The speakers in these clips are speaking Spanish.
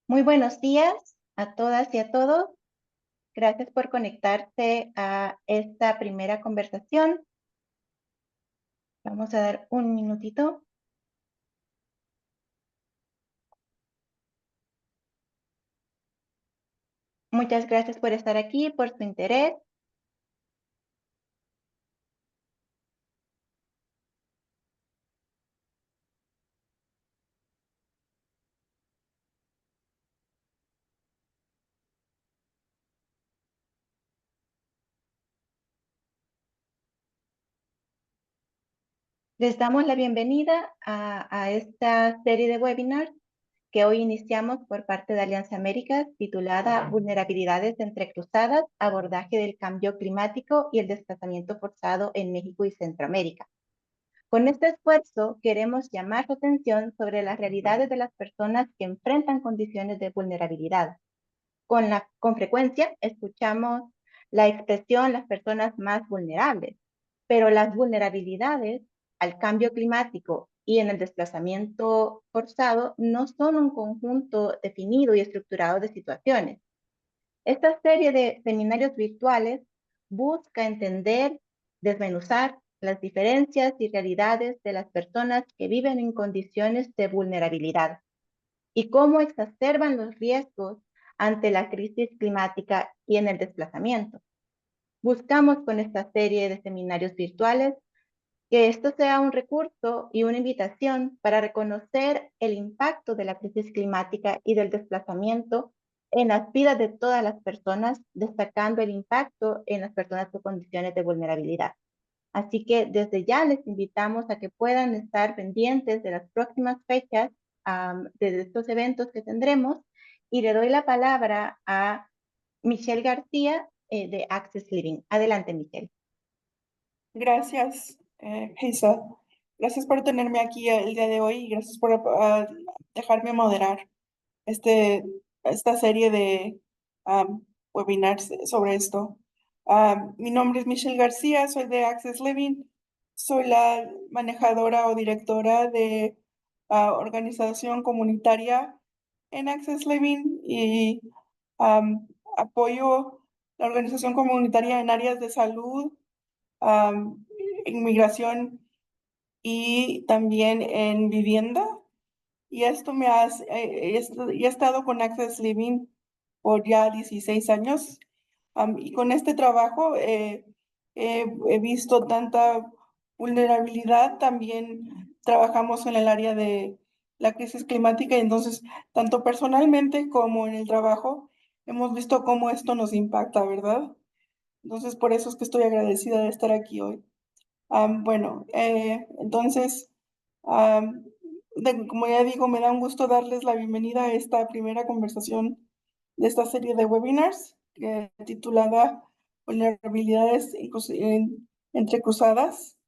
Muy buenos días a todas y a todos. Gracias por conectarse a esta primera conversación. Vamos a dar un minutito. Muchas gracias por estar aquí, por su interés. Les damos la bienvenida a esta serie de webinars que hoy iniciamos por parte de Alianza Américas, titulada Vulnerabilidades entrecruzadas, abordaje del cambio climático y el desplazamiento forzado en México y Centroamérica. Con este esfuerzo queremos llamar su atención sobre las realidades de las personas que enfrentan condiciones de vulnerabilidad. Con frecuencia escuchamos la expresión las personas más vulnerables, pero las vulnerabilidades al cambio climático y en el desplazamiento forzado no son un conjunto definido y estructurado de situaciones. Esta serie de seminarios virtuales busca entender, desmenuzar las diferencias y realidades de las personas que viven en condiciones de vulnerabilidad y cómo exacerban los riesgos ante la crisis climática y en el desplazamiento. Buscamos con esta serie de seminarios virtuales que esto sea un recurso y una invitación para reconocer el impacto de la crisis climática y del desplazamiento en las vidas de todas las personas, destacando el impacto en las personas con condiciones de vulnerabilidad. Así que desde ya les invitamos a que puedan estar pendientes de las próximas fechas de estos eventos que tendremos y le doy la palabra a Michelle García de Access Living. Adelante, Michelle. Gracias, Geisa. Gracias por tenerme aquí el día de hoy y gracias por dejarme moderar esta serie de webinars sobre esto. Mi nombre es Michelle García, soy de Access Living, soy la manejadora o directora de organización comunitaria en Access Living y apoyo la organización comunitaria en áreas de salud, inmigración y también en vivienda. Y esto he estado con Access Living por ya 16 años. Y con este trabajo he visto tanta vulnerabilidad. También trabajamos en el área de la crisis climática y entonces, tanto personalmente como en el trabajo, hemos visto cómo esto nos impacta, ¿verdad? Entonces, por eso es que estoy agradecida de estar aquí hoy. Entonces, am, como ya digo, me da un gusto darles la bienvenida a esta primera conversación de esta serie de webinars titulada Vulnerabilidades entrecruzadas,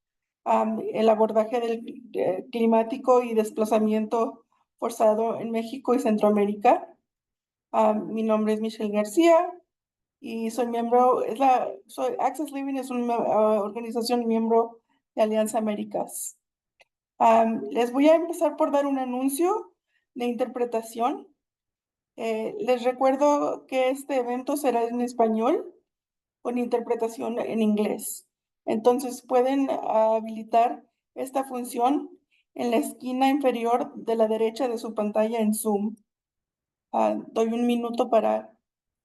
el abordaje del climático y desplazamiento forzado en México y Centroamérica. Mi nombre es Michelle García y soy miembro, Access Living es una organización miembro de Alianza Américas. Les voy a empezar por dar un anuncio de interpretación. Les recuerdo que este evento será en español con interpretación en inglés. Entonces pueden habilitar esta función en la esquina inferior de la derecha de su pantalla en Zoom. Doy un minuto para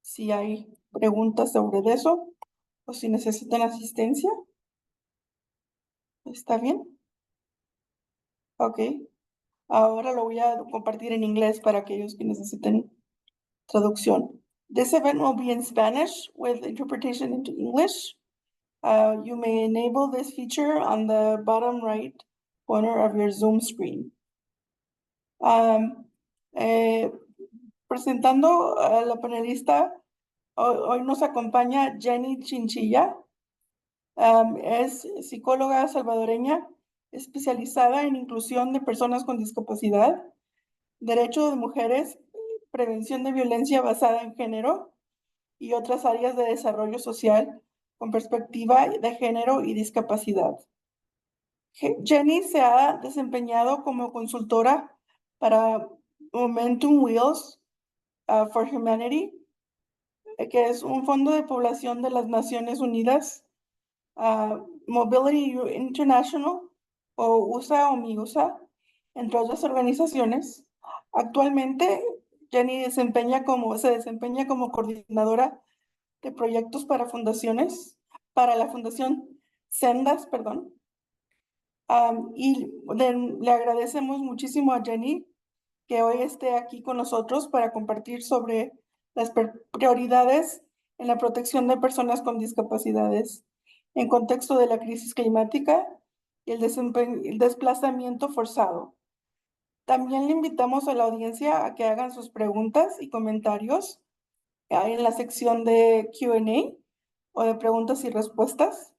si hay preguntas sobre eso o si necesitan asistencia. ¿Está bien? Ok. Ahora lo voy a compartir en inglés para aquellos que necesiten traducción. This event will be in Spanish with interpretation into English. You may enable this feature on the bottom right corner of your Zoom screen. Presentando a la panelista, hoy nos acompaña Jenny Chinchilla. Es psicóloga salvadoreña especializada en inclusión de personas con discapacidad, derechos de mujeres, prevención de violencia basada en género y otras áreas de desarrollo social con perspectiva de género y discapacidad. Jenny se ha desempeñado como consultora para Momentum Wheels, for Humanity, que es un fondo de población de las Naciones Unidas, Mobility International, o USA o MIUSA, entre otras organizaciones. Actualmente, Jenny se desempeña como coordinadora de proyectos para la Fundación Sendas, perdón. Le agradecemos muchísimo a Jenny que hoy esté aquí con nosotros para compartir sobre las prioridades en la protección de personas con discapacidades en contexto de la crisis climática y el desplazamiento forzado. También le invitamos a la audiencia a que hagan sus preguntas y comentarios en la sección de Q&A o de preguntas y respuestas,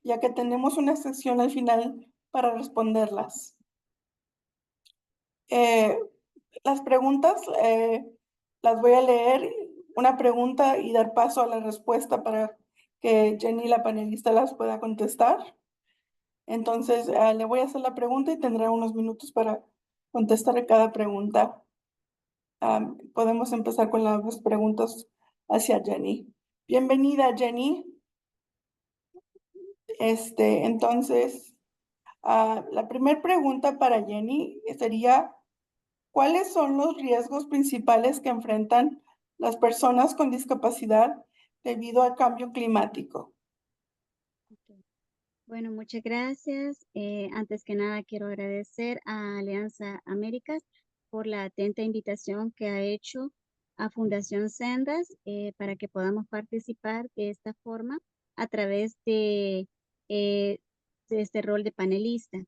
ya que tenemos una sección al final para responderlas. Las preguntas las voy a leer una pregunta y dar paso a la respuesta para que Jenny, la panelista, las pueda contestar. Entonces, le voy a hacer la pregunta y tendrá unos minutos para contestar a cada pregunta. Podemos empezar con las preguntas hacia Jenny. Bienvenida, Jenny. Entonces, la primera pregunta para Jenny sería, ¿cuáles son los riesgos principales que enfrentan las personas con discapacidad debido al cambio climático? Ok. Bueno, muchas gracias. Antes que nada, quiero agradecer a Alianza Américas por la atenta invitación que ha hecho a Fundación Sendas para que podamos participar de esta forma a través eh, de este rol de panelista.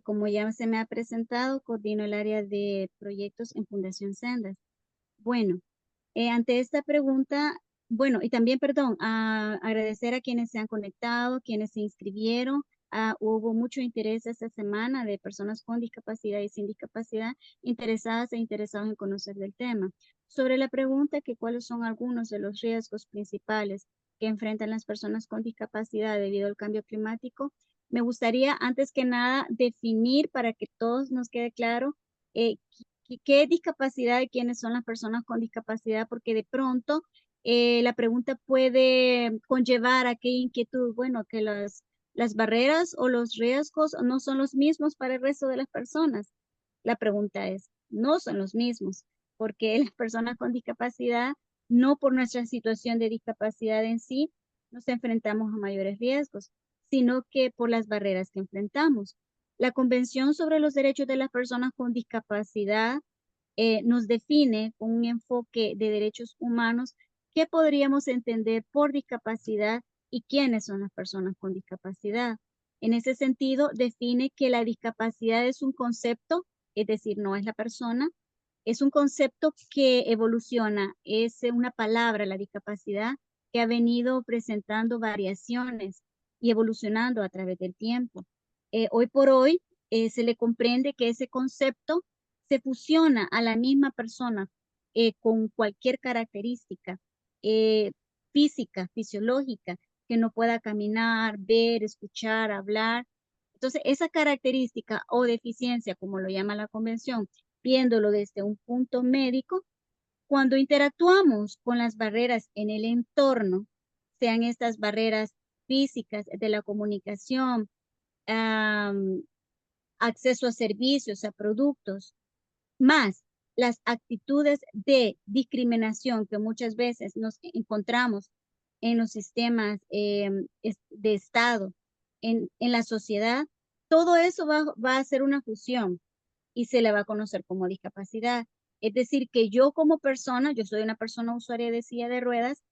Como ya se me ha presentado, coordino el área de proyectos en Fundación Sendas. Bueno, ante esta pregunta, bueno, y también, perdón, agradecer a quienes se han conectado, quienes se inscribieron. Hubo mucho interés esta semana de personas con discapacidad y sin discapacidad interesadas e interesados en conocer del tema. Sobre la pregunta que cuáles son algunos de los riesgos principales que enfrentan las personas con discapacidad debido al cambio climático, me gustaría antes que nada definir para que todos nos quede claro eh, qué es discapacidad y quiénes son las personas con discapacidad, porque de pronto la pregunta puede conllevar a qué inquietud, bueno, que las barreras o los riesgos no son los mismos para el resto de las personas. La pregunta es, no son los mismos, porque las personas con discapacidad, no por nuestra situación de discapacidad en sí, nos enfrentamos a mayores riesgos, sino que por las barreras que enfrentamos. La Convención sobre los Derechos de las Personas con Discapacidad nos define con un enfoque de derechos humanos qué podríamos entender por discapacidad y quiénes son las personas con discapacidad. En ese sentido, define que la discapacidad es un concepto, es decir, no es la persona, es un concepto que evoluciona, es una palabra, la discapacidad, que ha venido presentando variaciones y evolucionando a través del tiempo. Hoy por hoy se le comprende que ese concepto se fusiona a la misma persona con cualquier característica eh, física, fisiológica, que no pueda caminar, ver, escuchar, hablar. Entonces, esa característica o deficiencia, como lo llama la convención, viéndolo desde un punto médico, cuando interactuamos con las barreras en el entorno, sean estas barreras físicas de la comunicación, acceso a servicios, a productos, más las actitudes de discriminación que muchas veces nos encontramos en los sistemas de Estado, en la sociedad, todo eso va a ser una fusión y se le va a conocer como discapacidad. Es decir, que yo como persona, yo soy una persona usuaria de silla de ruedas,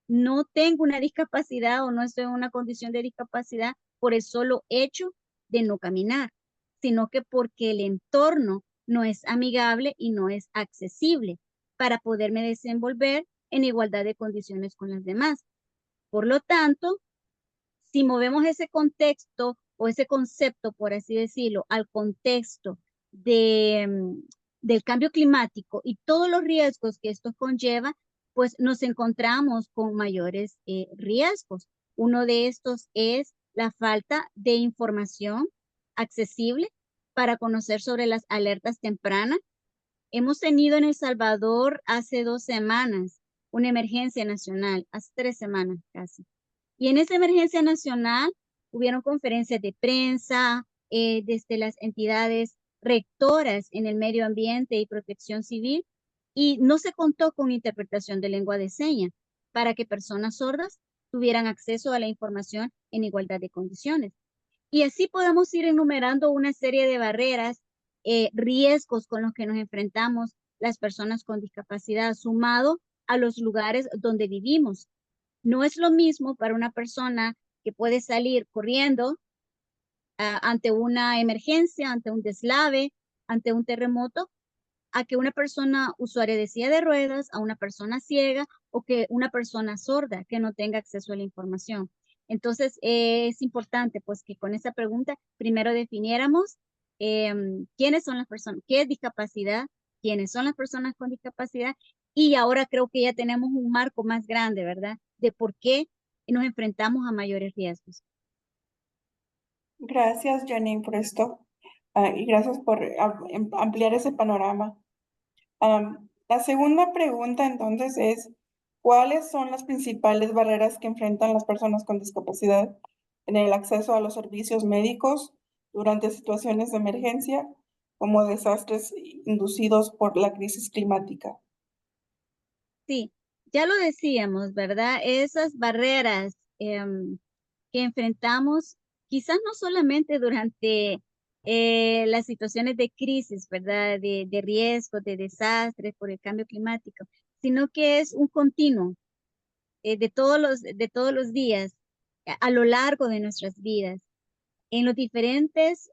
no tengo una discapacidad o no estoy en una condición de discapacidad por el solo hecho de no caminar, sino que porque el entorno no es amigable y no es accesible para poderme desenvolver en igualdad de condiciones con las demás. Por lo tanto, si movemos ese contexto o ese concepto, por así decirlo, al contexto del cambio climático y todos los riesgos que esto conlleva, pues nos encontramos con mayores riesgos. Uno de estos es la falta de información accesible para conocer sobre las alertas tempranas Hemos tenido en El Salvador hace 2 semanas una emergencia nacional, hace 3 semanas casi. Y en esa emergencia nacional hubieron conferencias de prensa desde las entidades rectoras en el medio ambiente y protección civil, y no se contó con interpretación de lengua de señas para que personas sordas tuvieran acceso a la información en igualdad de condiciones. Y así podemos ir enumerando una serie de barreras, riesgos con los que nos enfrentamos las personas con discapacidad, sumado a los lugares donde vivimos. No es lo mismo para una persona que puede salir corriendo ante una emergencia, ante un deslave, ante un terremoto, a que una persona usuaria de silla de ruedas, a una persona ciega o que una persona sorda que no tenga acceso a la información. Entonces, es importante pues que con esa pregunta primero definiéramos quiénes son las personas, qué es discapacidad, quiénes son las personas con discapacidad, y ahora creo que ya tenemos un marco más grande, ¿verdad? De por qué nos enfrentamos a mayores riesgos. Gracias, Janine, por esto. Y gracias por ampliar ese panorama. La segunda pregunta entonces es, ¿cuáles son las principales barreras que enfrentan las personas con discapacidad en el acceso a los servicios médicos durante situaciones de emergencia, como desastres inducidos por la crisis climática? Sí, ya lo decíamos, ¿verdad? Esas barreras que enfrentamos, quizás no solamente durante las situaciones de crisis, ¿verdad? De riesgo, de desastres por el cambio climático, sino que es un continuo de todos los días a lo largo de nuestras vidas, en los diferentes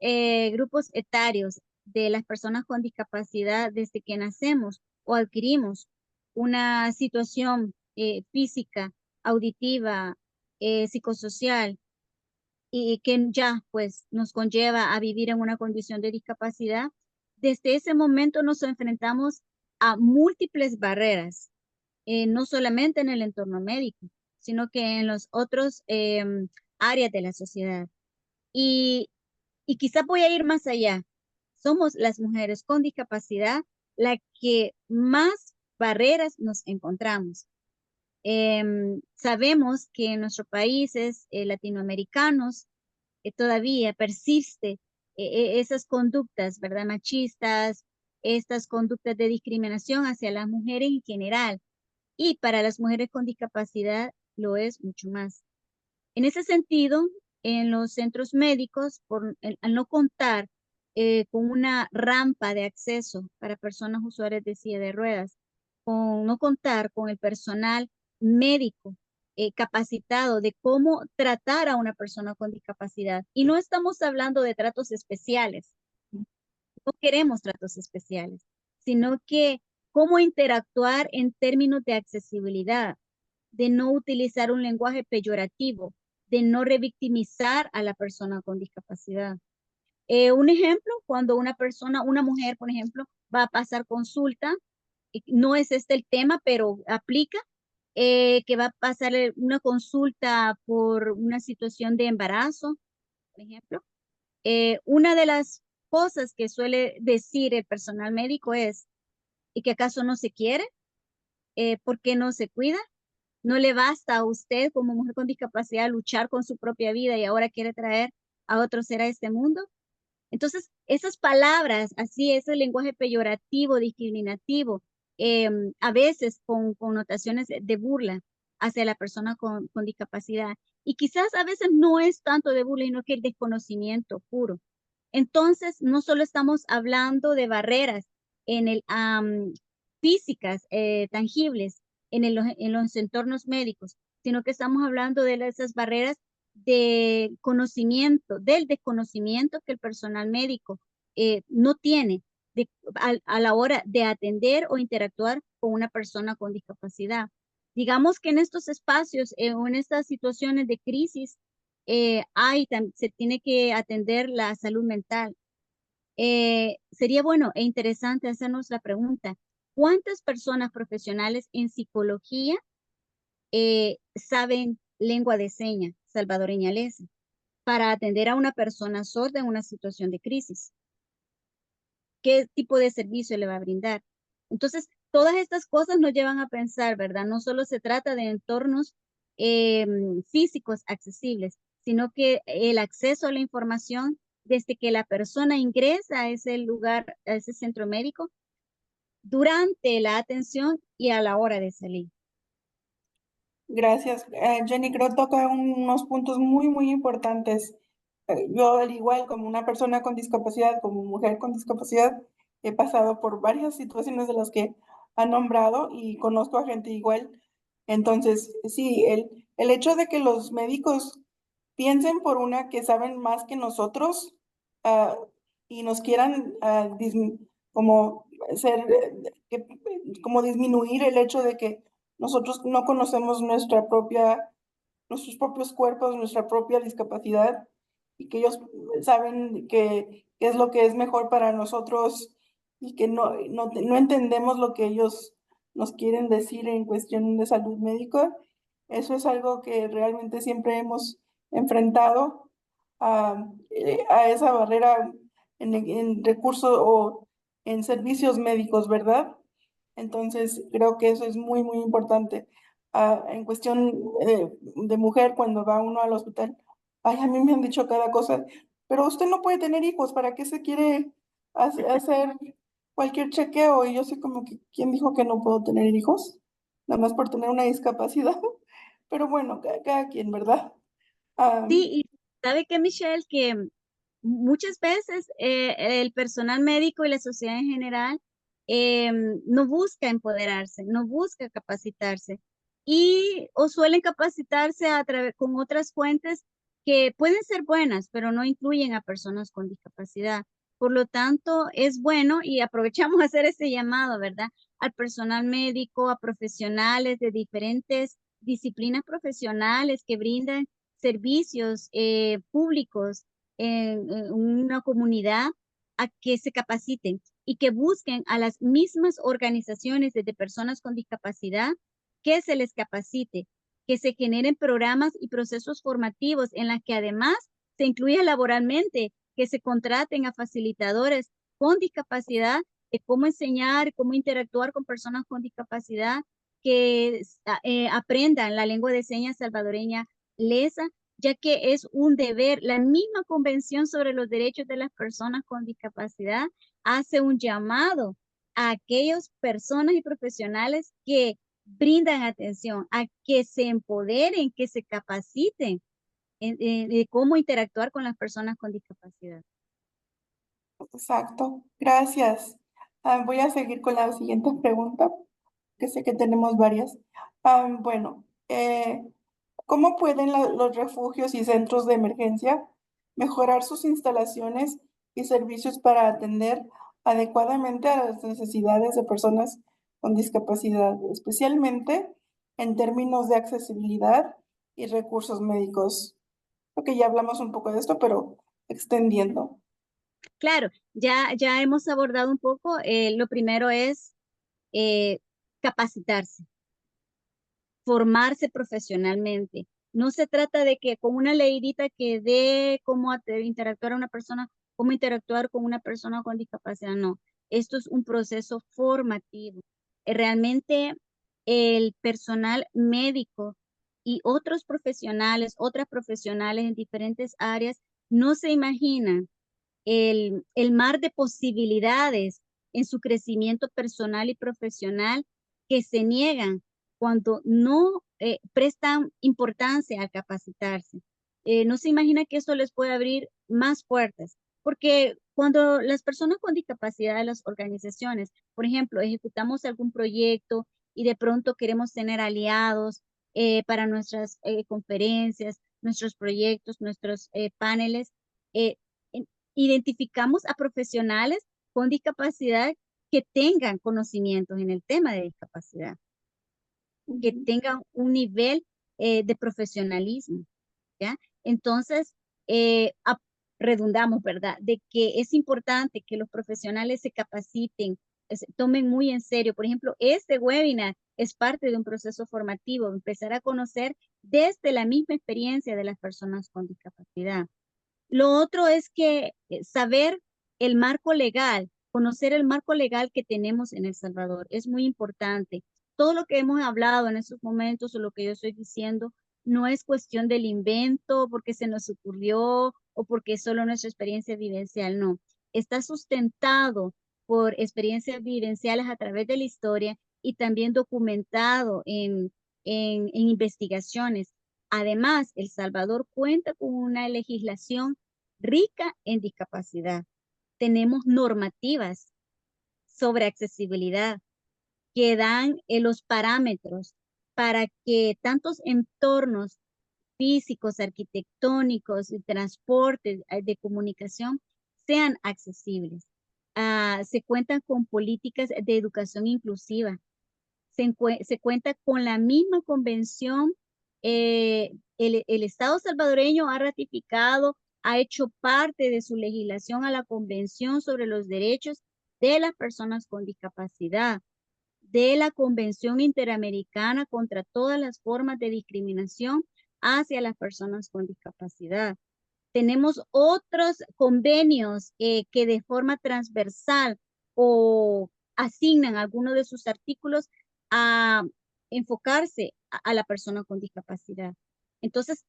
grupos etarios de las personas con discapacidad desde que nacemos o adquirimos una situación física, auditiva, psicosocial, y que ya pues nos conlleva a vivir en una condición de discapacidad. Desde ese momento nos enfrentamos a múltiples barreras, no solamente en el entorno médico, sino que en los otros áreas de la sociedad. Y, y quizá voy a ir más allá. Somos las mujeres con discapacidad la que más barreras nos encontramos. Sabemos que en nuestros países latinoamericanos todavía persiste esas conductas, ¿verdad? Machistas, estas conductas de discriminación hacia las mujeres en general, y para las mujeres con discapacidad lo es mucho más. En ese sentido, en los centros médicos, al no contar con una rampa de acceso para personas usuarias de silla de ruedas, con no contar con el personal médico capacitado de cómo tratar a una persona con discapacidad. Y no estamos hablando de tratos especiales, no queremos tratos especiales, sino que cómo interactuar en términos de accesibilidad, de no utilizar un lenguaje peyorativo, de no revictimizar a la persona con discapacidad. Un ejemplo, cuando una mujer, por ejemplo, va a pasar consulta, no es este el tema, pero aplica, que va a pasar una consulta por una situación de embarazo, por ejemplo. Una de las cosas que suele decir el personal médico es, ¿y que acaso no se quiere? ¿Por qué no se cuida? ¿No le basta a usted como mujer con discapacidad luchar con su propia vida y ahora quiere traer a otro ser a este mundo? Entonces, esas palabras, así, ese lenguaje peyorativo, discriminativo, a veces con connotaciones de burla hacia la persona con discapacidad. Y quizás a veces no es tanto de burla, sino que el desconocimiento puro. Entonces, no solo estamos hablando de barreras en físicas, tangibles, en los entornos médicos, sino que estamos hablando de esas barreras de conocimiento, del desconocimiento que el personal médico no tiene a la hora de atender o interactuar con una persona con discapacidad. Digamos que en estos espacios o en estas situaciones de crisis, se tiene que atender la salud mental. Sería bueno e interesante hacernos la pregunta, ¿cuántas personas profesionales en psicología saben lengua de señas salvadoreña lesa para atender a una persona sorda en una situación de crisis? qué tipo de servicio le va a brindar. Entonces, todas estas cosas nos llevan a pensar, ¿verdad? No solo se trata de entornos físicos accesibles, sino que el acceso a la información desde que la persona ingresa a ese lugar, a ese centro médico, durante la atención y a la hora de salir. Gracias. Jenny, creo que toca unos puntos muy, muy importantes. Yo, al igual como una persona con discapacidad, como mujer con discapacidad, he pasado por varias situaciones de las que ha nombrado y conozco a gente igual. Entonces, sí, el hecho de que los médicos piensen por una que saben más que nosotros, ah, y nos quieran como ser, como disminuir el hecho de que nosotros no conocemos nuestros propios cuerpos, nuestra propia discapacidad, y que ellos saben qué es lo que es mejor para nosotros y que no entendemos lo que ellos nos quieren decir en cuestión de salud médica. Eso es algo que realmente siempre hemos enfrentado a esa barrera en recursos o en servicios médicos, ¿verdad? Entonces, creo que eso es muy, muy importante. En cuestión de mujer, cuando va uno al hospital, ay, a mí me han dicho cada cosa, pero usted no puede tener hijos, ¿para qué se quiere hacer cualquier chequeo? Y yo soy como que, ¿quién dijo que no puedo tener hijos? Nada más por tener una discapacidad. Pero bueno, cada quien, ¿verdad? Ah, Sí, y sabe que Michelle, que muchas veces el personal médico y la sociedad en general no busca empoderarse, no busca capacitarse y o suelen capacitarse a través con otras fuentes que pueden ser buenas, pero no incluyen a personas con discapacidad. Por lo tanto, es bueno y aprovechamos a hacer ese llamado, ¿verdad? Al personal médico, a profesionales de diferentes disciplinas profesionales que brindan servicios públicos en una comunidad a que se capaciten y que busquen a las mismas organizaciones de personas con discapacidad que se les capacite, que se generen programas y procesos formativos en las que además se incluya laboralmente, que se contraten a facilitadores con discapacidad de cómo enseñar, cómo interactuar con personas con discapacidad, que aprendan la lengua de señas salvadoreña lesa, ya que es un deber. La misma Convención sobre los Derechos de las Personas con Discapacidad hace un llamado a aquellas personas y profesionales que brindan atención, a que se empoderen, que se capaciten de cómo interactuar con las personas con discapacidad. exacto. Gracias. Voy a seguir con la siguiente pregunta, que sé que tenemos varias. Bueno, ¿cómo pueden los refugios y centros de emergencia mejorar sus instalaciones y servicios para atender adecuadamente a las necesidades de personas con discapacidad, especialmente en términos de accesibilidad y recursos médicos? Creo que ya hablamos un poco de esto, pero extendiendo. Claro, ya hemos abordado un poco. Lo primero es eh, capacitarse, formarse profesionalmente. No se trata de que con una leidita que dé cómo interactuar a una persona, cómo interactuar con una persona con discapacidad, no. Esto es un proceso formativo. Realmente el personal médico y otros profesionales, otras profesionales en diferentes áreas, no se imaginan el mar de posibilidades en su crecimiento personal y profesional que se niegan cuando no prestan importancia al capacitarse. No se imagina que eso les puede abrir más puertas, porque cuando las personas con discapacidad, las organizaciones, por ejemplo, ejecutamos algún proyecto y de pronto queremos tener aliados para nuestras conferencias, nuestros proyectos, nuestros paneles, eh, identificamos a profesionales con discapacidad que tengan conocimientos en el tema de discapacidad, que Ujú. tengan un nivel de profesionalismo, ¿ya? Entonces, redundamos, ¿verdad? De que es importante que los profesionales se capaciten, se tomen muy en serio. Por ejemplo, este webinar es parte de un proceso formativo, empezar a conocer desde la misma experiencia de las personas con discapacidad. Lo otro es que saber el marco legal conocer el marco legal que tenemos en El Salvador. Es muy importante. Todo lo que hemos hablado en estos momentos o lo que yo estoy diciendo no es cuestión del invento, porque se nos ocurrió o porque es solo nuestra experiencia vivencial, no. Está sustentado por experiencias vivenciales a través de la historia y también documentado en investigaciones. Además, El Salvador cuenta con una legislación rica en discapacidad. Tenemos normativas sobre accesibilidad que dan los parámetros para que tantos entornos físicos, arquitectónicos, de transporte, de comunicación sean accesibles. Se cuentan con políticas de educación inclusiva. Se cuenta con la misma convención. El Estado salvadoreño ha ratificado, ha hecho parte de su legislación a la Convención sobre los Derechos de las Personas con Discapacidad, de la Convención Interamericana contra todas las formas de discriminación hacia las personas con discapacidad. Tenemos otros convenios que de forma transversal o asignan algunos de sus artículos a enfocarse a la persona con discapacidad. Entonces,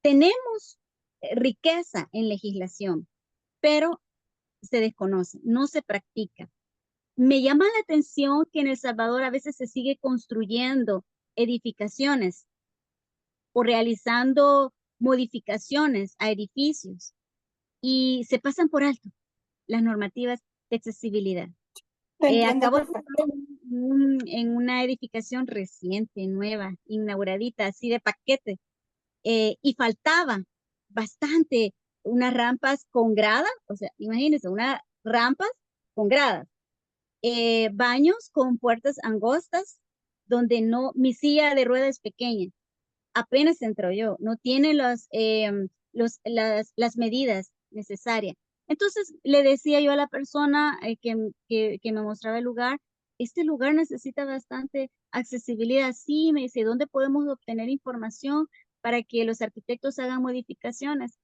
tenemos riqueza en legislación, pero se desconoce, no se practica. Me llama la atención que en El Salvador a veces se sigue construyendo edificaciones o realizando modificaciones a edificios y se pasan por alto las normativas de accesibilidad. Te entiendo Acabo de estar perfecto. en una edificación reciente, nueva, inauguradita, así de paquete, y faltaba bastante unas rampas con gradas, o sea, imagínense, unas rampas con gradas, baños con puertas angostas, donde no, mi silla de ruedas es pequeña, apenas entro yo, no tiene las medidas necesarias. Entonces le decía yo a la persona que me mostraba el lugar, este lugar necesita bastante accesibilidad. Sí, me dice, ¿dónde podemos obtener información para que los arquitectos hagan modificaciones?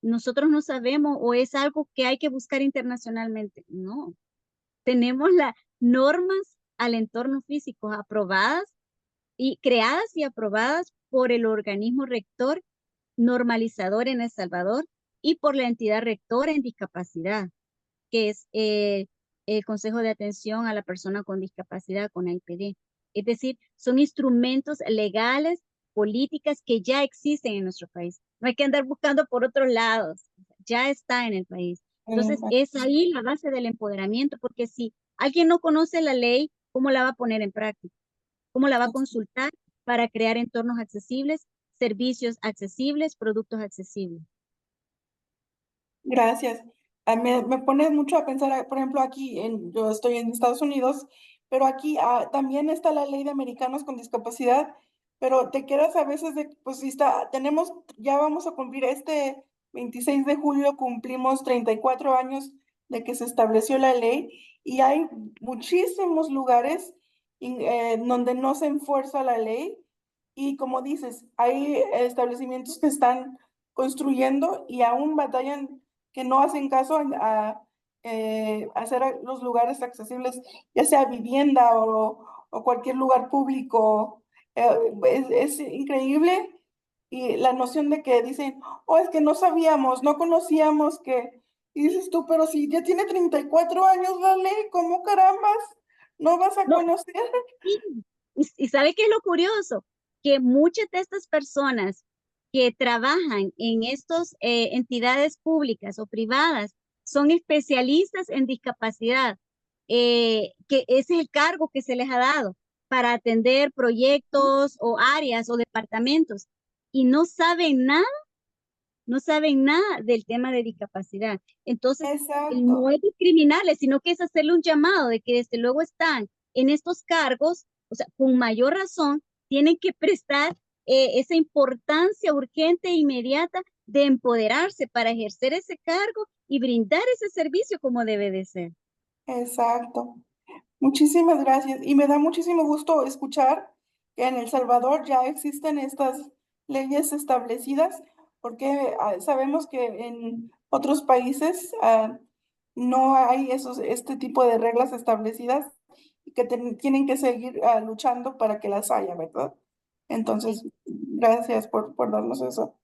Nosotros no sabemos o es algo que hay que buscar internacionalmente. No, tenemos las normas al entorno físico aprobadas y creadas y aprobadas por el organismo rector normalizador en El Salvador y por la entidad rectora en discapacidad, que es el Consejo de Atención a la Persona con Discapacidad, con AIPD. Es decir, son instrumentos legales, políticas que ya existen en nuestro país. No hay que andar buscando por otros lados, ya está en el país. Entonces, es ahí la base del empoderamiento, porque si alguien no conoce la ley, ¿cómo la va a poner en práctica? ¿Cómo la va a consultar para crear entornos accesibles, servicios accesibles, productos accesibles? Gracias. Me pone mucho a pensar, por ejemplo, aquí, yo estoy en Estados Unidos, pero aquí también está la ley de americanos con discapacidad, pero te quedas a veces de, pues sí está, ya vamos a cumplir este 26 de julio, cumplimos 34 años de que se estableció la ley y hay muchísimos lugares donde no se enfuerza la ley y como dices, hay establecimientos que están construyendo y aún batallan que no hacen caso hacer los lugares accesibles, ya sea vivienda o cualquier lugar público. Es increíble y la noción de que dicen, oh, es que no sabíamos, no conocíamos que, y dices tú, pero si ya tiene 34 años la ley, ¿cómo carambas no vas a No, conocer? sí. Y ¿sabe qué es lo curioso? Que muchas de estas personas que trabajan en estas entidades públicas o privadas son especialistas en discapacidad, que ese es el cargo que se les ha dado para atender proyectos o áreas o departamentos y no saben nada del tema de discapacidad. Entonces, no Exacto. es discriminarles, sino que es hacerle un llamado de que desde luego están en estos cargos, o sea, con mayor razón, tienen que prestar esa importancia urgente e inmediata de empoderarse para ejercer ese cargo y brindar ese servicio como debe de ser. Exacto. Muchísimas gracias. Y me da muchísimo gusto escuchar que en El Salvador ya existen estas leyes establecidas, porque sabemos que en otros países no hay este tipo de reglas establecidas y que tienen que seguir luchando para que las haya, ¿verdad? Sí. Entonces, gracias por darnos eso.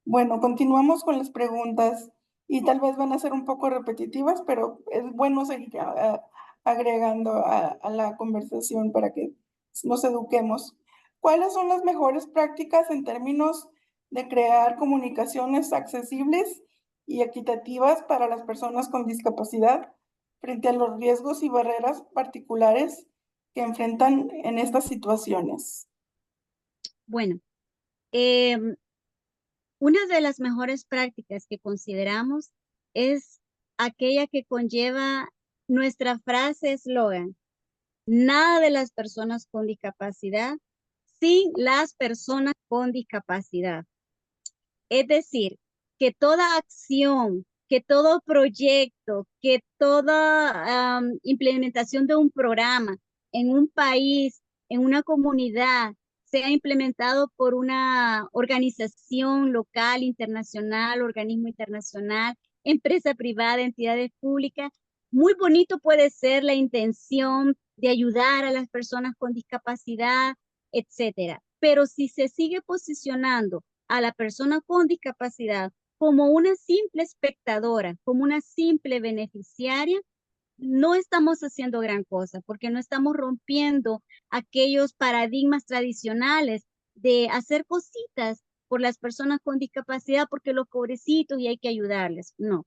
Bueno, continuamos con las preguntas y tal vez van a ser un poco repetitivas, pero es bueno seguir agregando a la conversación para que nos eduquemos. ¿Cuáles son las mejores prácticas en términos de crear comunicaciones accesibles y equitativas para las personas con discapacidad frente a los riesgos y barreras particulares que enfrentan en estas situaciones? Bueno, em, una de las mejores prácticas que consideramos es aquella que conlleva nuestra frase eslogan: nada de las personas con discapacidad sin las personas con discapacidad. Es decir, que toda acción, que todo proyecto, que toda implementación de un programa en un país, en una comunidad, sea implementado por una organización local, internacional, organismo internacional, empresa privada, entidades públicas. Muy bonito puede ser la intención de ayudar a las personas con discapacidad, etcétera. Pero si se sigue posicionando a la persona con discapacidad como una simple espectadora, como una simple beneficiaria, no estamos haciendo gran cosa, porque no estamos rompiendo aquellos paradigmas tradicionales de hacer cositas por las personas con discapacidad porque los pobrecitos y hay que ayudarles. No.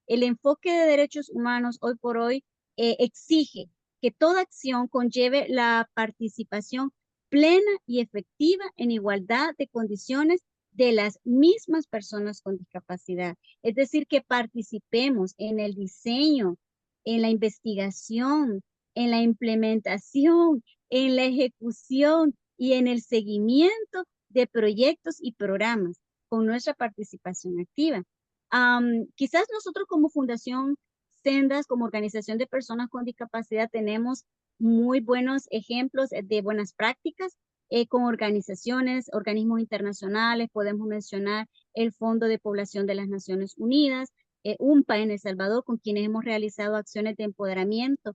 El enfoque de derechos humanos hoy por hoy exige que toda acción conlleve la participación plena y efectiva en igualdad de condiciones de las mismas personas con discapacidad. Es decir, que participemos en el diseño, en la investigación, en la implementación, en la ejecución y en el seguimiento de proyectos y programas con nuestra participación activa. Quizás nosotros como Fundación Sendas, como organización de personas con discapacidad, tenemos muy buenos ejemplos de buenas prácticas con organizaciones, organismos internacionales. Podemos mencionar el Fondo de Población de las Naciones Unidas, UNPA en El Salvador, con quienes hemos realizado acciones de empoderamiento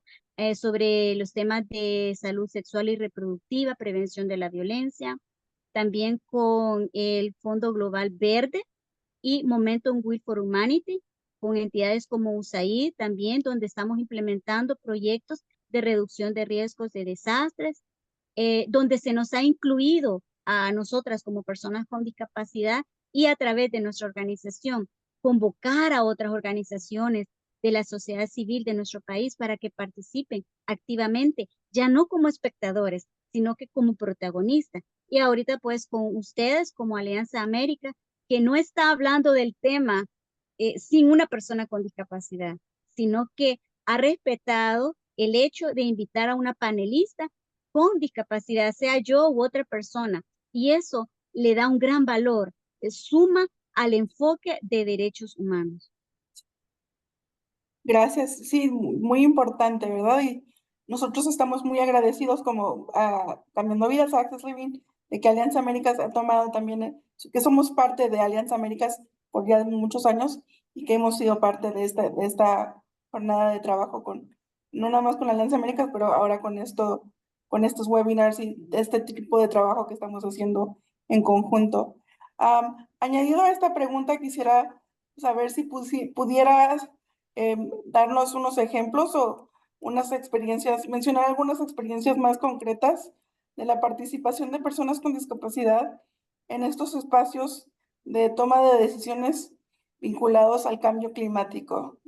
sobre los temas de salud sexual y reproductiva, prevención de la violencia, también con el Fondo Global Verde y Momentum Will for Humanity, con entidades como USAID también, donde estamos implementando proyectos de reducción de riesgos de desastres, donde se nos ha incluido a nosotras como personas con discapacidad y a través de nuestra organización convocar a otras organizaciones de la sociedad civil de nuestro país para que participen activamente, ya no como espectadores, sino que como protagonistas. Y ahorita pues con ustedes como Alianza América, que no está hablando del tema sin una persona con discapacidad, sino que ha respetado el hecho de invitar a una panelista con discapacidad, sea yo u otra persona. Y eso le da un gran valor, suma al enfoque de derechos humanos. Gracias, sí, muy importante, ¿verdad? Y nosotros estamos muy agradecidos como Cambiando Vidas, Access Living, de que Alianza Américas ha tomado también, que somos parte de Alianza Américas por ya muchos años y que hemos sido parte de esta jornada de trabajo con, no nada más con Alianza Américas, pero ahora con con estos webinars y este tipo de trabajo que estamos haciendo en conjunto. Añadido a esta pregunta, quisiera saber si pudieras darnos unos ejemplos o unas experiencias, mencionar algunas experiencias más concretas de la participación de personas con discapacidad en estos espacios de toma de decisiones vinculados al cambio climático.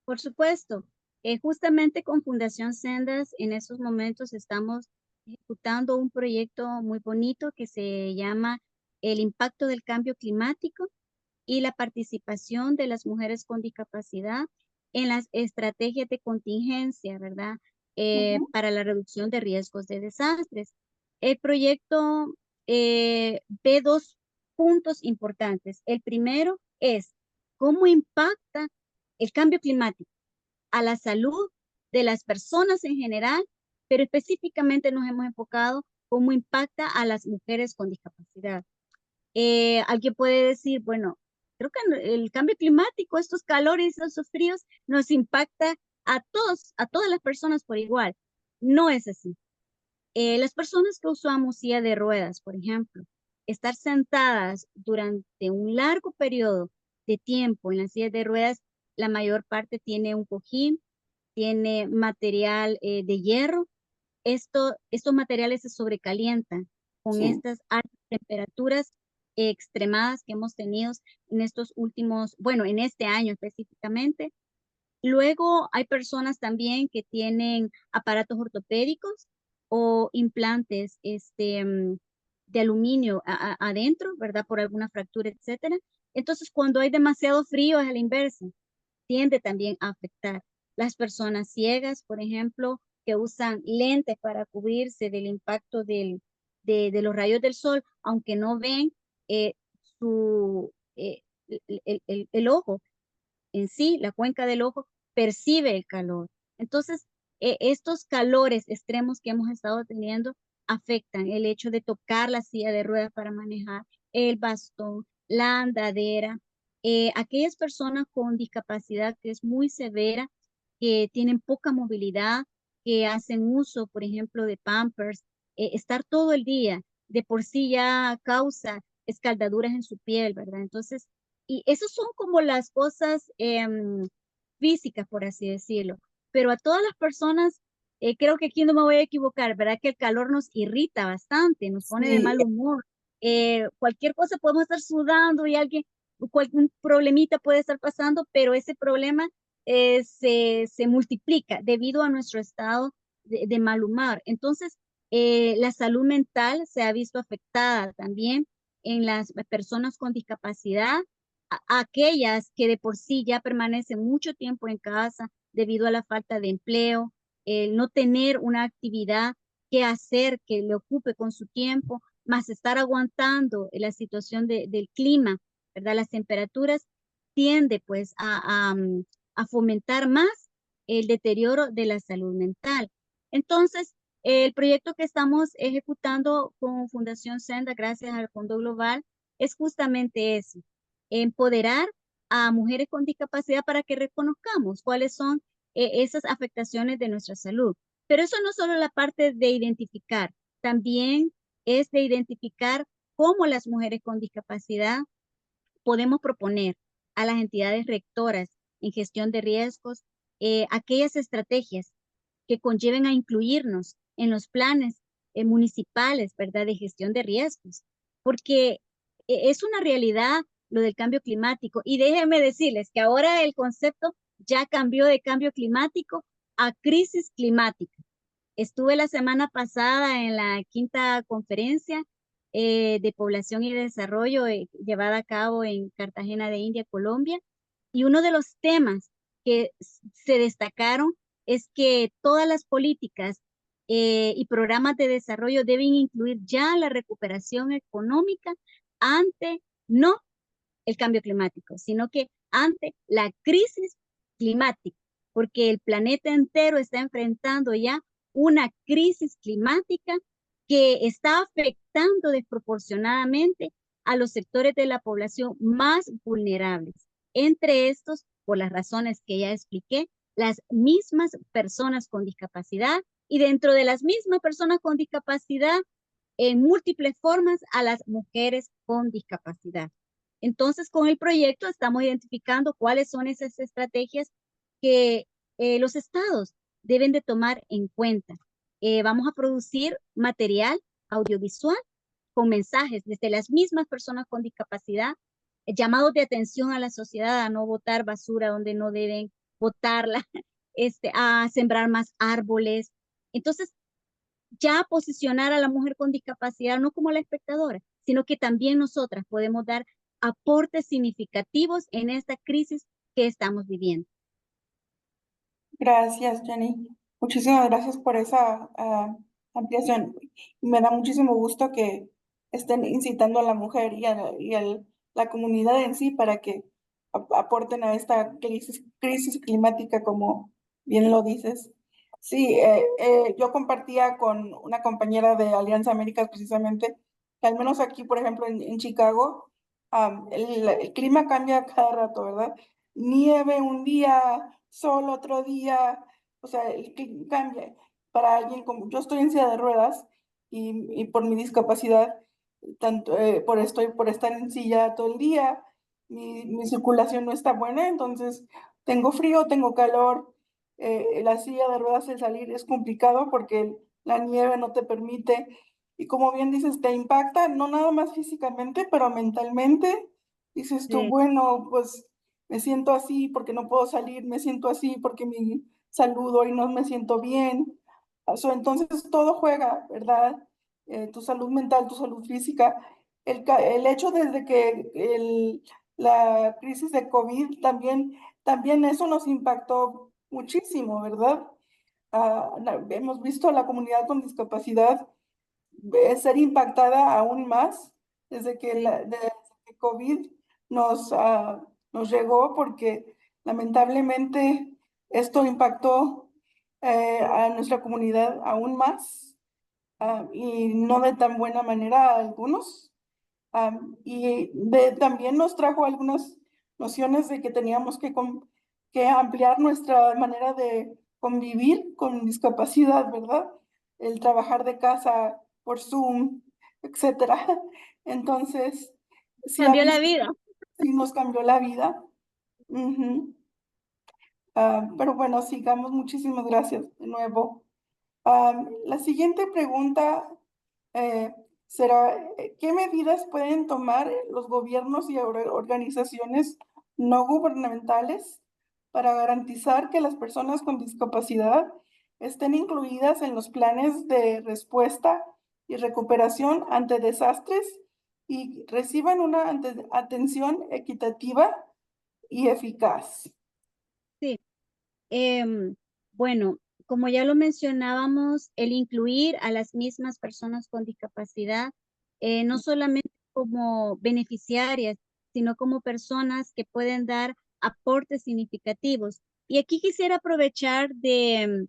Por supuesto, justamente con Fundación Sendas en esos momentos estamos ejecutando un proyecto muy bonito que se llama El impacto del cambio climático y la participación de las mujeres con discapacidad en las estrategias de contingencia, ¿verdad? Ujú. Para la reducción de riesgos de desastres. El proyecto ve dos puntos importantes. El primero es cómo impacta el cambio climático a la salud de las personas en general, pero específicamente nos hemos enfocado cómo impacta a las mujeres con discapacidad. Alguien puede decir, bueno, creo que el cambio climático, estos calores, estos fríos, nos impacta a todos, a todas las personas por igual. No es así. Las personas que usamos silla de ruedas, por ejemplo, estar sentadas durante un largo periodo de tiempo en las sillas de ruedas, la mayor parte tiene un cojín, tiene material de hierro. Estos materiales se sobrecalientan con Sí, estas altas temperaturas extremadas que hemos tenido en estos últimos, bueno, en este año específicamente. Luego hay personas también que tienen aparatos ortopédicos o implantes de aluminio adentro, ¿verdad? Por alguna fractura, etcétera. Entonces, cuando hay demasiado frío es a la inversa, tiende también a afectar. Las personas ciegas, por ejemplo, que usan lentes para cubrirse del impacto de los rayos del sol, aunque no ven eh, su, el ojo en sí, la cuenca del ojo, percibe el calor. Entonces, estos calores extremos que hemos estado teniendo afectan el hecho de tocar la silla de ruedas para manejar, el bastón, la andadera. Aquellas personas con discapacidad que es muy severa, que tienen poca movilidad, que hacen uso, por ejemplo, de Pampers, estar todo el día, de por sí ya causa escaldaduras en su piel, ¿verdad? Entonces, y esas son como las cosas físicas, por así decirlo. Pero a todas las personas, creo que aquí no me voy a equivocar, ¿verdad? Que el calor nos irrita bastante, nos pone de sí, mal humor. Cualquier cosa podemos estar sudando y alguien, cualquier problemita puede estar pasando, pero ese problema se multiplica debido a nuestro estado de mal humor. Entonces, la salud mental se ha visto afectada también en las personas con discapacidad, aquellas que de por sí ya permanecen mucho tiempo en casa debido a la falta de empleo, el no tener una actividad que hacer que le ocupe con su tiempo, más estar aguantando la situación del clima, ¿verdad? Las temperaturas tiende pues a fomentar más el deterioro de la salud mental. Entonces, el proyecto que estamos ejecutando con Fundación Senda, gracias al Fondo Global, es justamente eso, empoderar a mujeres con discapacidad para que reconozcamos cuáles son esas afectaciones de nuestra salud. Pero eso no solo la parte de identificar, también es de identificar cómo las mujeres con discapacidad podemos proponer a las entidades rectoras en gestión de riesgos aquellas estrategias que conlleven a incluirnos en los planes municipales, ¿verdad?, de gestión de riesgos, porque es una realidad lo del cambio climático. Y déjenme decirles que ahora el concepto ya cambió de cambio climático a crisis climática. Estuve la semana pasada en la quinta conferencia de población y desarrollo llevada a cabo en Cartagena de India, Colombia, y uno de los temas que se destacaron es que todas las políticas y programas de desarrollo deben incluir ya la recuperación económica ante no el cambio climático, sino que ante la crisis climática, porque el planeta entero está enfrentando ya una crisis climática que está afectando desproporcionadamente a los sectores de la población más vulnerables. Entre estos, por las razones que ya expliqué, las mismas personas con discapacidad y dentro de las mismas personas con discapacidad, en múltiples formas, a las mujeres con discapacidad. Entonces, con el proyecto estamos identificando cuáles son esas estrategias que los estados deben de tomar en cuenta. Vamos a producir material audiovisual con mensajes desde las mismas personas con discapacidad, llamados de atención a la sociedad a no botar basura donde no deben botarla, a sembrar más árboles. Entonces, ya posicionar a la mujer con discapacidad no como la espectadora, sino que también nosotras podemos dar aportes significativos en esta crisis que estamos viviendo. gracias, Jenny. Muchísimas gracias por esa ampliación. Me da muchísimo gusto que estén incitando a la mujer y a la comunidad en sí para que aporten a esta crisis climática, como bien lo dices. Sí, yo compartía con una compañera de Alianza Américas precisamente, que al menos aquí, por ejemplo, en Chicago, el clima cambia cada rato, ¿verdad? Nieve un día, sol otro día, o sea, el clima cambia. Para alguien como yo estoy en silla de ruedas y por mi discapacidad, tanto por estar en silla todo el día, mi circulación no está buena, entonces tengo frío, tengo calor, la silla de ruedas el salir es complicado porque la nieve no te permite y como bien dices, te impacta no nada más físicamente, pero mentalmente. Dices tú, Sí, bueno, pues me siento así porque no puedo salir, me siento así porque mi salud hoy no me siento bien. Entonces todo juega, ¿verdad? Tu salud mental, tu salud física. El hecho desde que la crisis de COVID también eso nos impactó muchísimo, ¿verdad? Hemos visto a la comunidad con discapacidad ser impactada aún más sí. desde que COVID nos llegó, porque lamentablemente esto impactó a nuestra comunidad aún más, y no de tan buena manera a algunos. También nos trajo algunas nociones de que teníamos que ampliar nuestra manera de convivir con discapacidad, ¿verdad? El trabajar de casa por Zoom, etcétera. Entonces, sí, Cambió la vida. sí nos cambió la vida. Ujú. Pero bueno, sigamos. Muchísimas gracias de nuevo. La siguiente pregunta eh, será, ¿qué medidas pueden tomar los gobiernos y organizaciones no gubernamentales para garantizar que las personas con discapacidad estén incluidas en los planes de respuesta y recuperación ante desastres y reciban una atención equitativa y eficaz? Sí. Em, bueno, como ya lo mencionábamos, el incluir a las mismas personas con discapacidad, no solamente como beneficiarias, sino como personas que pueden dar aportes significativos. Y aquí quisiera aprovechar de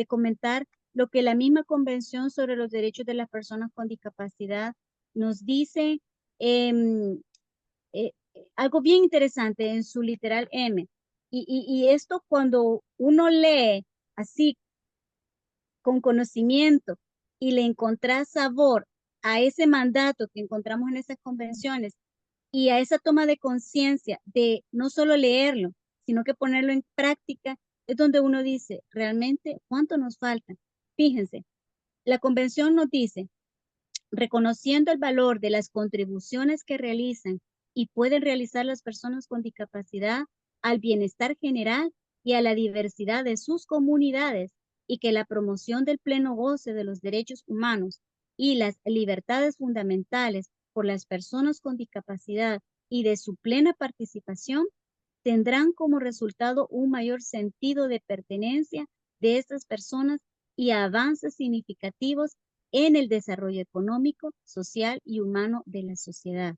comentar lo que la misma Convención sobre los Derechos de las Personas con Discapacidad nos dice. em, Algo bien interesante en su literal M. Y esto cuando uno lee así con conocimiento y le encontrás sabor a ese mandato que encontramos en esas convenciones y a esa toma de conciencia de no solo leerlo, sino que ponerlo en práctica, es donde uno dice, realmente, ¿cuánto nos falta? Fíjense, la convención nos dice, reconociendo el valor de las contribuciones que realizan y pueden realizar las personas con discapacidad al bienestar general y a la diversidad de sus comunidades, y que la promoción del pleno goce de los derechos humanos y las libertades fundamentales por las personas con discapacidad y de su plena participación tendrán como resultado un mayor sentido de pertenencia de estas personas y avances significativos en el desarrollo económico, social y humano de la sociedad.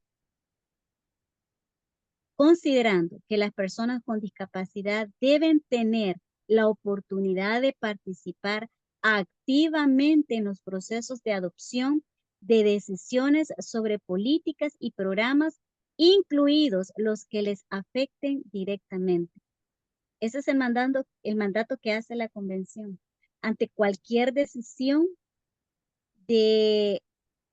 Considerando que las personas con discapacidad deben tener la oportunidad de participar activamente en los procesos de adopción de decisiones sobre políticas y programas, incluidos los que les afecten directamente. Ese es el mandato que hace la convención. Ante cualquier decisión de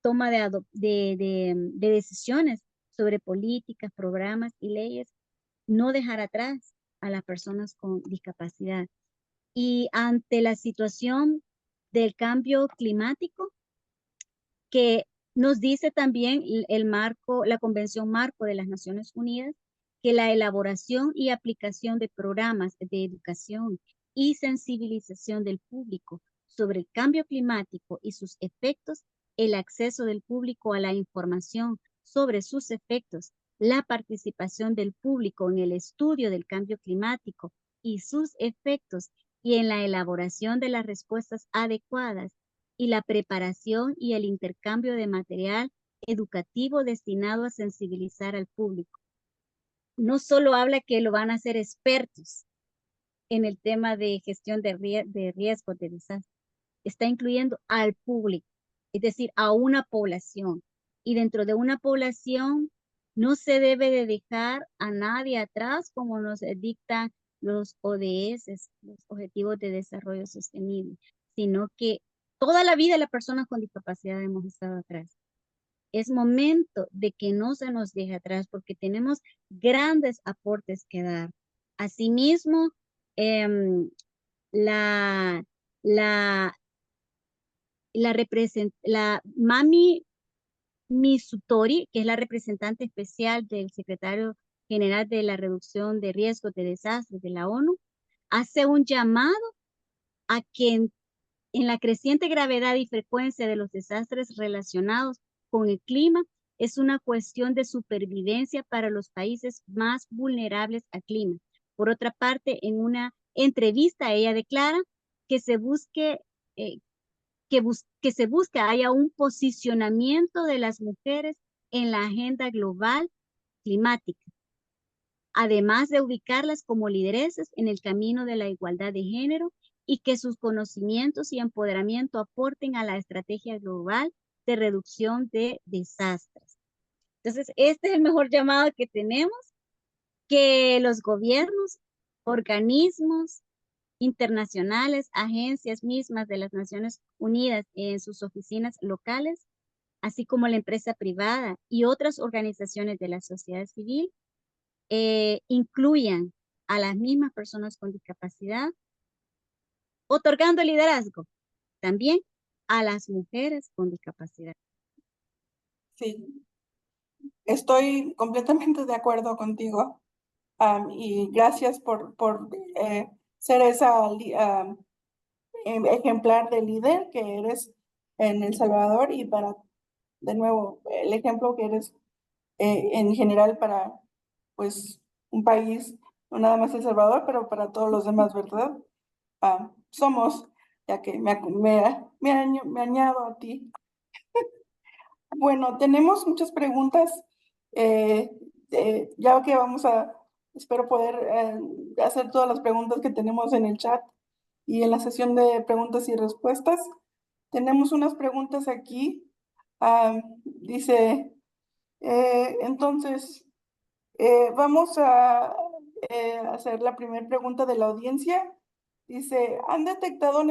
toma de decisiones sobre políticas, programas y leyes, no dejar atrás a las personas con discapacidad. Y ante la situación del cambio climático, que nos dice también el marco, la Convención Marco de las Naciones Unidas, que la elaboración y aplicación de programas de educación y sensibilización del público sobre el cambio climático y sus efectos, el acceso del público a la información sobre sus efectos, la participación del público en el estudio del cambio climático y sus efectos y en la elaboración de las respuestas adecuadas y la preparación y el intercambio de material educativo destinado a sensibilizar al público. No solo habla que lo van a hacer expertos en el tema de gestión de riesgos de desastre, está incluyendo al público, es decir, a una población. y dentro de una población no se debe de dejar a nadie atrás como nos dictan los ODS, los Objetivos de Desarrollo Sostenible, sino que toda la vida las personas con discapacidad hemos estado atrás. Es momento de que no se nos deje atrás porque tenemos grandes aportes que dar. Asimismo, la, la, la Mami Misutori, que es la representante especial del secretario general de la reducción de riesgos de desastres de la ONU, hace un llamado a que en la creciente gravedad y frecuencia de los desastres relacionados con el clima, es una cuestión de supervivencia para los países más vulnerables al clima. Por otra parte, en una entrevista, ella declara que se busque que se busca haya un posicionamiento de las mujeres en la agenda global climática, además de ubicarlas como lideresas en el camino de la igualdad de género y que sus conocimientos y empoderamiento aporten a la estrategia global de reducción de desastres. Entonces, este es el mejor llamado que tenemos, que los gobiernos, organismos internacionales, agencias mismas de las Naciones Unidas en sus oficinas locales, así como la empresa privada y otras organizaciones de la sociedad civil, incluyan a las mismas personas con discapacidad, otorgando liderazgo también a las mujeres con discapacidad. Sí, estoy completamente de acuerdo contigo. Y gracias por ser esa ejemplar de líder que eres en El Salvador y para, de nuevo, el ejemplo que eres en general para, pues, un país, no nada más El Salvador, pero para todos los demás, ¿verdad? Somos, ya que me añado a ti. Bueno, tenemos muchas preguntas, ya que espero poder hacer todas las preguntas que tenemos en el chat y en la sesión de preguntas y respuestas. Tenemos unas preguntas aquí. Dice, entonces, vamos a hacer la primera pregunta de la audiencia. Dice, ¿han detectado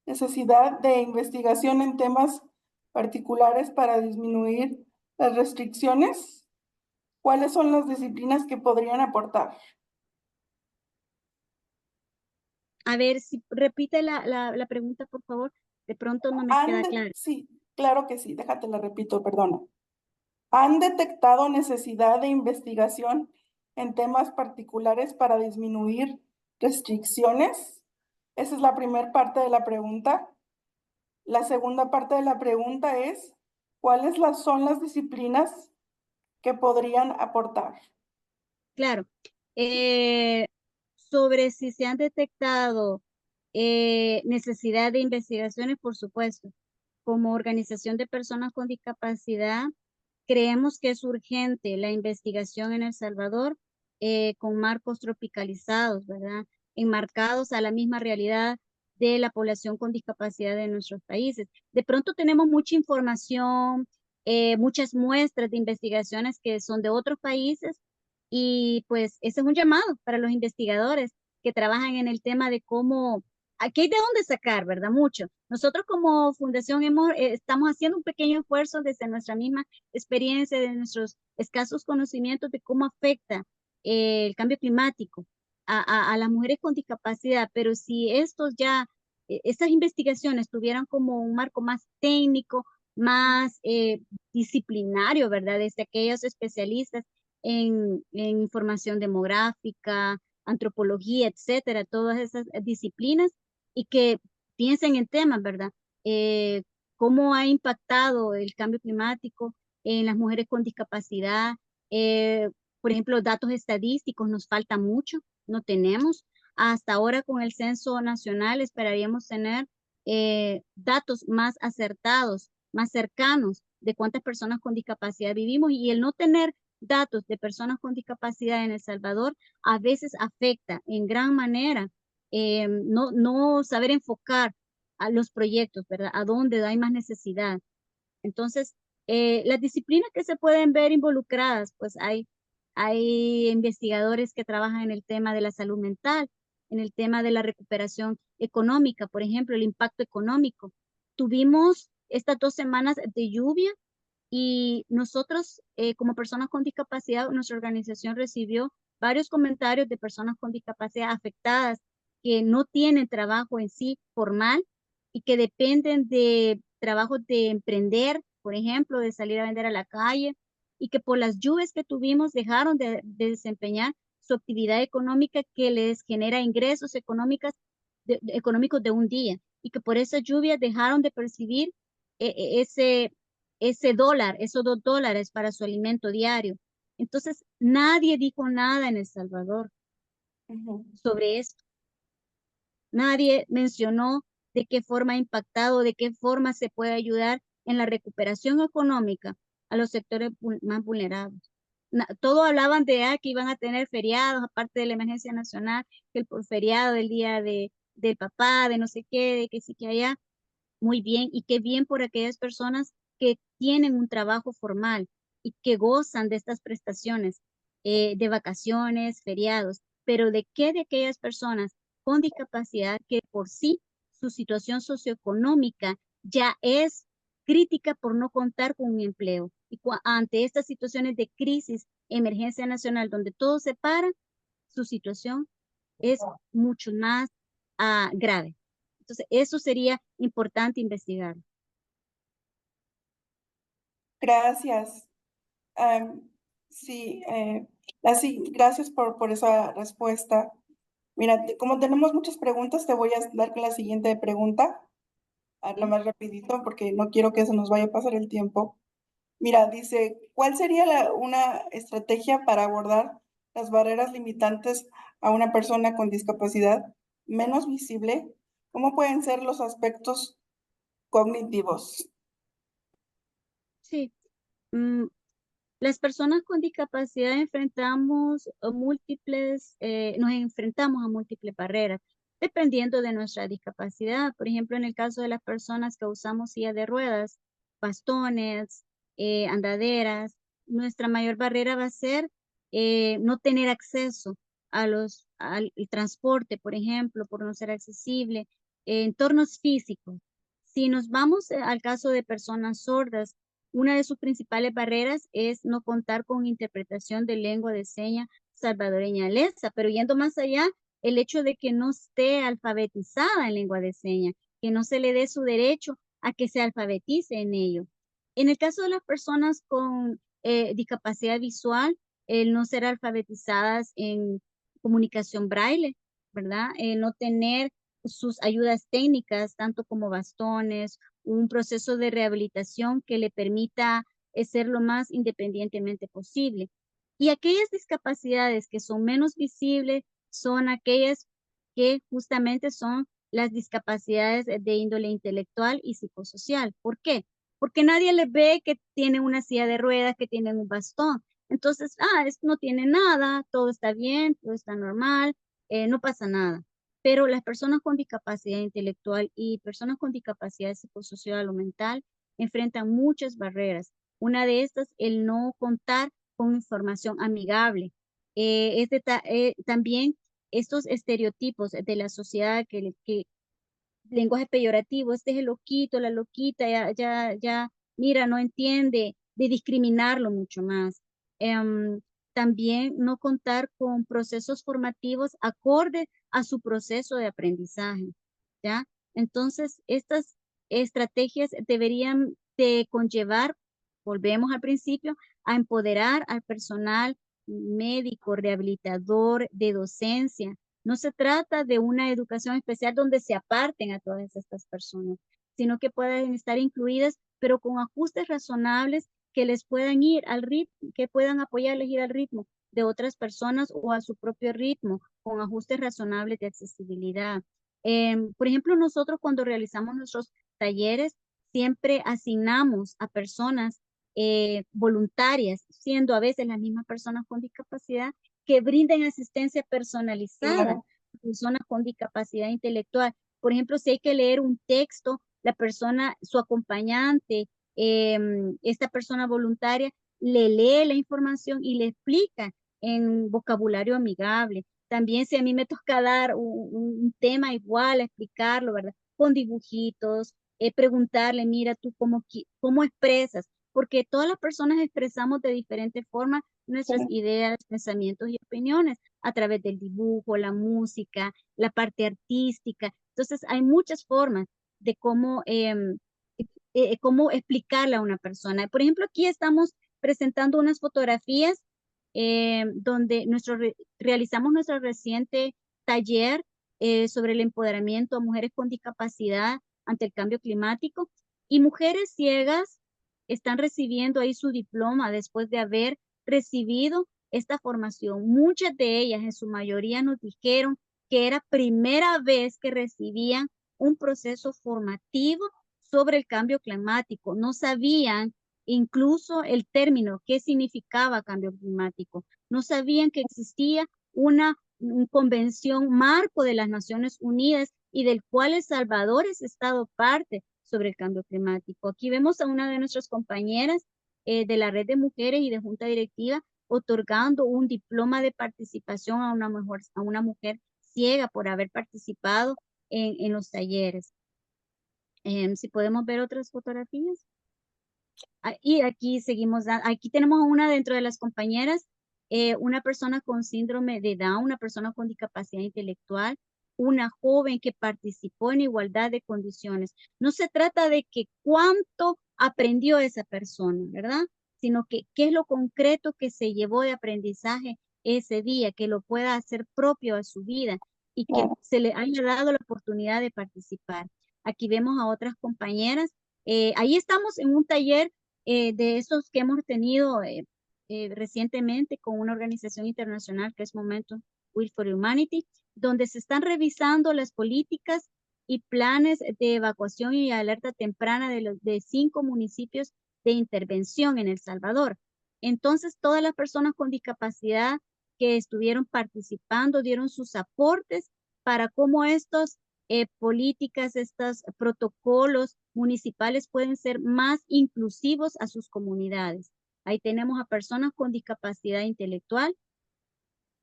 necesidad de investigación en temas particulares para disminuir las restricciones? ¿Cuáles son las disciplinas que podrían aportar? A ver, si repite la pregunta, por favor. De pronto no me queda claro. Sí, claro que sí, déjate la repito, perdona. ¿Han detectado necesidad de investigación en temas particulares para disminuir restricciones? Esa es la primera parte de la pregunta. La segunda parte de la pregunta es, ¿cuáles son las disciplinas que podrían aportar? Claro. Sobre si se han detectado necesidad de investigaciones, por supuesto. Como organización de personas con discapacidad, creemos que es urgente la investigación en El Salvador con marcos tropicalizados, ¿verdad? Enmarcados a la misma realidad de la población con discapacidad de nuestros países. De pronto tenemos mucha información, muchas muestras de investigaciones que son de otros países y pues ese es un llamado para los investigadores que trabajan en el tema de cómo, aquí hay de dónde sacar, ¿verdad? Mucho. Nosotros como fundación estamos haciendo un pequeño esfuerzo desde nuestra misma experiencia, de nuestros escasos conocimientos de cómo afecta el cambio climático a las mujeres con discapacidad, pero si estas investigaciones tuvieran como un marco más técnico, más disciplinario, ¿verdad? Desde aquellos especialistas en información demográfica, antropología, etcétera, todas esas disciplinas y que piensen en temas, ¿verdad? Cómo ha impactado el cambio climático en las mujeres con discapacidad. Eh, por ejemplo, datos estadísticos nos falta mucho, no tenemos. Hasta ahora con el censo nacional esperaríamos tener datos más acertados, más cercanos de cuántas personas con discapacidad vivimos y el no tener datos de personas con discapacidad en El Salvador a veces afecta en gran manera no saber enfocar a los proyectos, ¿verdad? A dónde hay más necesidad. Entonces, Las disciplinas que se pueden ver involucradas, pues hay investigadores que trabajan en el tema de la salud mental, en el tema de la recuperación económica, por ejemplo, el impacto económico. Tuvimos estas 2 semanas de lluvia y nosotros, como personas con discapacidad, nuestra organización recibió varios comentarios de personas con discapacidad afectadas que no tienen trabajo en sí formal y que dependen de trabajos de emprender, por ejemplo, de salir a vender a la calle, y que por las lluvias que tuvimos dejaron de desempeñar su actividad económica que les genera ingresos económicos de un día, y que por esas lluvias dejaron de percibir ese dólar, esos $2 para su alimento diario. Entonces, nadie dijo nada en El Salvador Ujú. sobre esto. Nadie mencionó de qué forma ha impactado, de qué forma se puede ayudar en la recuperación económica a los sectores más vulnerables. Todos hablaban de que iban a tener feriados, aparte de la emergencia nacional, que el feriado del día del papá, de no sé qué, de que sí que allá. Muy bien, y qué bien por aquellas personas que tienen un trabajo formal y que gozan de estas prestaciones de vacaciones, feriados, pero ¿de qué de aquellas personas con discapacidad que por sí su situación socioeconómica ya es crítica por no contar con un empleo? Y ante estas situaciones de crisis, emergencia nacional, donde todo se para, su situación es mucho más grave. Entonces, eso sería importante investigar. Gracias. Sí, sí, gracias por esa respuesta. Mira, como tenemos muchas preguntas, te voy a dar con la siguiente pregunta, lo más rapidito, porque no quiero que se nos vaya a pasar el tiempo. Mira, dice, ¿cuál sería una estrategia para abordar las barreras limitantes a una persona con discapacidad menos visible? ¿Cómo pueden ser los aspectos cognitivos? Sí. mm, Las personas con discapacidad nos enfrentamos a múltiples barreras, dependiendo de nuestra discapacidad. Por ejemplo, en el caso de las personas que usamos silla de ruedas, bastones, andaderas, nuestra mayor barrera va a ser no tener acceso al transporte, por ejemplo, por no ser accesible, entornos físicos. Si nos vamos al caso de personas sordas, una de sus principales barreras es no contar con interpretación de lengua de señas salvadoreña lesa, pero yendo más allá, el hecho de que no esté alfabetizada en lengua de señas, que no se le dé su derecho a que se alfabetice en ello. En el caso de las personas con discapacidad visual, el no ser alfabetizadas en comunicación braille, ¿verdad? No tener sus ayudas técnicas, tanto como bastones, un proceso de rehabilitación que le permita ser lo más independientemente posible. Y aquellas discapacidades que son menos visibles son aquellas que justamente son las discapacidades de índole intelectual y psicosocial. ¿Por qué? Porque nadie les ve que tienen una silla de ruedas, que tienen un bastón. Entonces, no tiene nada, todo está bien, todo está normal, no pasa nada. Pero las personas con discapacidad intelectual y personas con discapacidad psicosocial o mental enfrentan muchas barreras. Una de estas, el no contar con información amigable. También estos estereotipos de la sociedad que lenguaje peyorativo, este es el loquito, la loquita, mira, no entiende, de discriminarlo mucho más. También no contar con procesos formativos acordes a su proceso de aprendizaje, ¿ya? Entonces, estas estrategias deberían de conllevar, volvemos al principio, a empoderar al personal médico, rehabilitador, de docencia. No se trata de una educación especial donde se aparten a todas estas personas, sino que puedan estar incluidas, pero con ajustes razonables que les puedan ir al ritmo, que puedan apoyarles ir al ritmo de otras personas o a su propio ritmo, con ajustes razonables de accesibilidad. Por ejemplo, nosotros cuando realizamos nuestros talleres, siempre asignamos a personas voluntarias, siendo a veces las mismas personas con discapacidad, que brinden asistencia personalizada Claro. a personas con discapacidad intelectual. Por ejemplo, si hay que leer un texto, la persona, su acompañante, esta persona voluntaria le lee la información y le explica en vocabulario amigable. También si a mí me toca dar un tema igual, explicarlo, ¿verdad? Con dibujitos, preguntarle, mira tú cómo expresas, porque todas las personas expresamos de diferentes formas nuestras ideas, pensamientos y opiniones a través del dibujo, la música, la parte artística. Entonces hay muchas formas de cómo explicarle a una persona. Por ejemplo, aquí estamos presentando unas fotografías donde realizamos nuestro reciente taller sobre el empoderamiento a mujeres con discapacidad ante el cambio climático, y mujeres ciegas están recibiendo ahí su diploma después de haber recibido esta formación. Muchas de ellas, en su mayoría, nos dijeron que era primera vez que recibían un proceso formativo sobre el cambio climático. No sabían incluso el término, qué significaba cambio climático. No sabían que existía una convención marco de las Naciones Unidas y del cual El Salvador es estado parte sobre el cambio climático. Aquí vemos a una de nuestras compañeras de la red de mujeres y de junta directiva otorgando un diploma de participación a una mujer ciega por haber participado en los talleres. Si podemos ver otras fotografías. Y aquí seguimos, aquí tenemos a una dentro de las compañeras, una persona con síndrome de Down, una persona con discapacidad intelectual, una joven que participó en igualdad de condiciones. No se trata de que cuánto aprendió esa persona, ¿verdad? Sino que qué es lo concreto que se llevó de aprendizaje ese día, que lo pueda hacer propio a su vida y que se le haya dado la oportunidad de participar. Aquí vemos a otras compañeras. Ahí estamos en un taller de esos que hemos tenido recientemente con una organización internacional que es Momentum Will for Humanity, donde se están revisando las políticas y planes de evacuación y alerta temprana de 5 municipios de intervención en El Salvador. Entonces, todas las personas con discapacidad que estuvieron participando dieron sus aportes para cómo estos políticas, estos protocolos municipales pueden ser más inclusivos a sus comunidades. Ahí tenemos a personas con discapacidad intelectual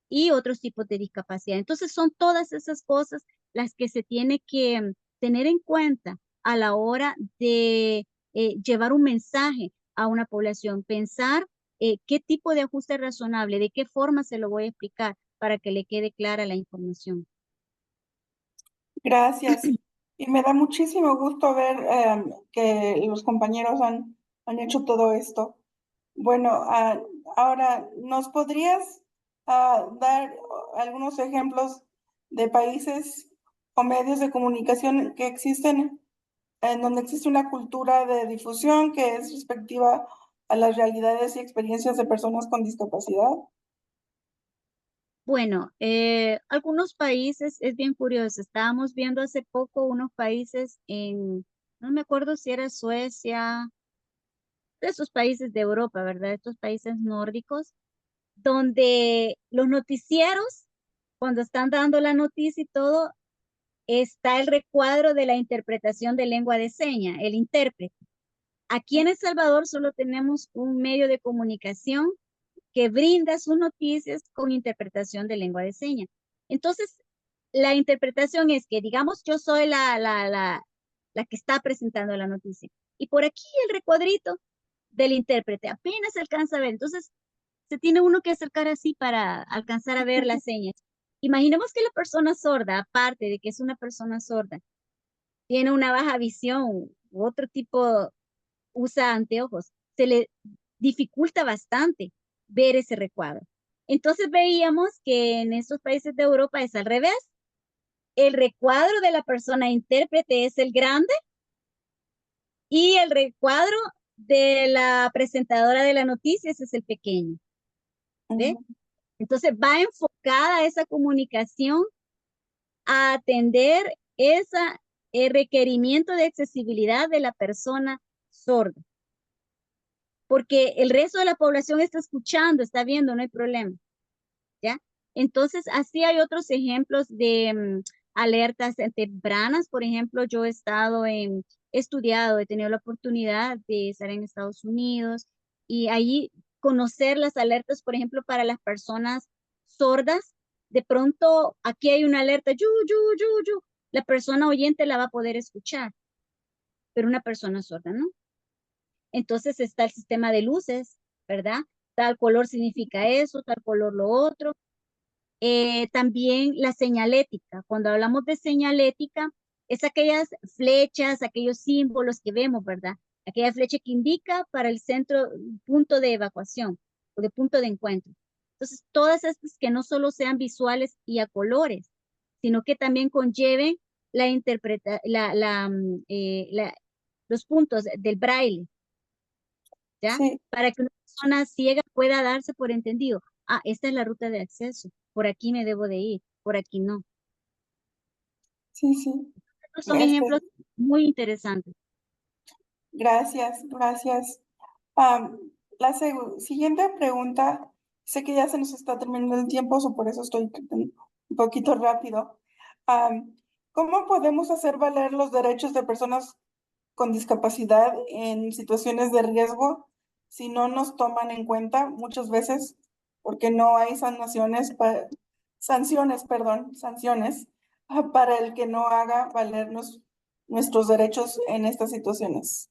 y otros tipos de discapacidad. Entonces son todas esas cosas las que se tiene que tener en cuenta a la hora de llevar un mensaje a una población. Pensar qué tipo de ajuste razonable, de qué forma se lo voy a explicar para que le quede clara la información. Gracias. Y me da muchísimo gusto ver que los compañeros han hecho todo esto. Bueno, ahora, ¿nos podrías dar algunos ejemplos de países o medios de comunicación que existen, en donde existe una cultura de difusión que es respectiva a las realidades y experiencias de personas con discapacidad? Bueno, algunos países, es bien curioso, estábamos viendo hace poco unos países no me acuerdo si era Suecia, de esos países de Europa, ¿verdad? Estos países nórdicos, donde los noticieros, cuando están dando la noticia y todo, está el recuadro de la interpretación de lengua de señas, el intérprete. Aquí en El Salvador solo tenemos un medio de comunicación que brinda sus noticias con interpretación de lengua de señas. Entonces, la interpretación es que, digamos, yo soy la que está presentando la noticia. Y por aquí el recuadrito del intérprete apenas se alcanza a ver. Entonces, se tiene uno que acercar así para alcanzar a ver las señas. Imaginemos que la persona sorda, aparte de que es una persona sorda, tiene una baja visión u otro tipo, usa anteojos, se le dificulta bastante ver ese recuadro. Entonces veíamos que en estos países de Europa es al revés. El recuadro de la persona intérprete es el grande y el recuadro de la presentadora de la noticia es el pequeño. ¿Ve? Entonces va enfocada esa comunicación a atender ese requerimiento de accesibilidad de la persona sorda. Porque el resto de la población está escuchando, está viendo, no hay problema, ¿ya? Entonces, así hay otros ejemplos de alertas tempranas. Por ejemplo, yo he estudiado, he tenido la oportunidad de estar en Estados Unidos y ahí conocer las alertas, por ejemplo, para las personas sordas. De pronto, aquí hay una alerta, yu, yu, yu, yu. La persona oyente la va a poder escuchar, pero una persona sorda, ¿no? Entonces está el sistema de luces, ¿verdad? Tal color significa eso, tal color lo otro. También la señalética. Cuando hablamos de señalética, es aquellas flechas, aquellos símbolos que vemos, ¿verdad? Aquella flecha que indica para el centro, punto de evacuación o de punto de encuentro. Entonces, todas estas que no solo sean visuales y a colores, sino que también conlleven la interpreta, los puntos del braille, ¿ya? Sí, Para que una persona ciega pueda darse por entendido. Ah, esta es la ruta de acceso. Por aquí me debo de ir, por aquí no. sí, sí. Estos son Este, ejemplos muy interesantes. gracias, gracias. Am, la siguiente pregunta, sé que ya se nos está terminando el tiempo, so por eso estoy un poquito rápido. ¿Cómo podemos hacer valer los derechos de personas con discapacidad en situaciones de riesgo si no nos toman en cuenta muchas veces porque no hay sanciones para el que no haga valer nuestros derechos en estas situaciones?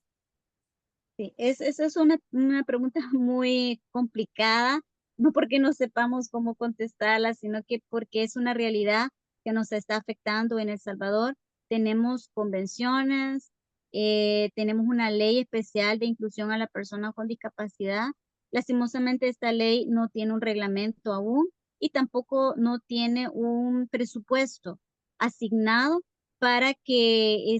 Sí, esa es una pregunta muy complicada, no porque no sepamos cómo contestarla, sino que porque es una realidad que nos está afectando en El Salvador. Tenemos convenciones, tenemos una ley especial de inclusión a la persona con discapacidad. Lastimosamente, esta ley no tiene un reglamento aún y tampoco no tiene un presupuesto asignado para que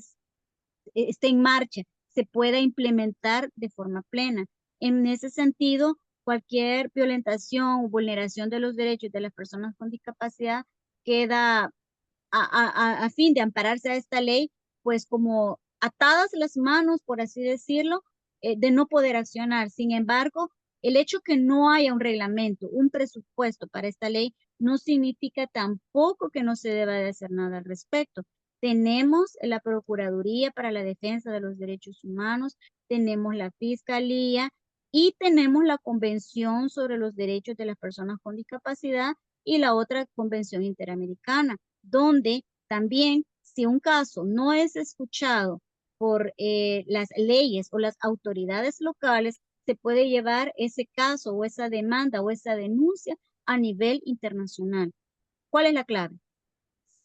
esté en marcha, se pueda implementar de forma plena. En ese sentido, cualquier violentación o vulneración de los derechos de las personas con discapacidad queda a fin de ampararse a esta ley, pues como atadas las manos, por así decirlo, de no poder accionar. Sin embargo, el hecho que no haya un reglamento, un presupuesto para esta ley, no significa tampoco que no se deba de hacer nada al respecto. Tenemos la Procuraduría para la Defensa de los Derechos Humanos, tenemos la Fiscalía y tenemos la Convención sobre los Derechos de las Personas con Discapacidad y la otra Convención Interamericana, donde también si un caso no es escuchado por las leyes o las autoridades locales, se puede llevar ese caso o esa demanda o esa denuncia a nivel internacional. ¿Cuál es la clave?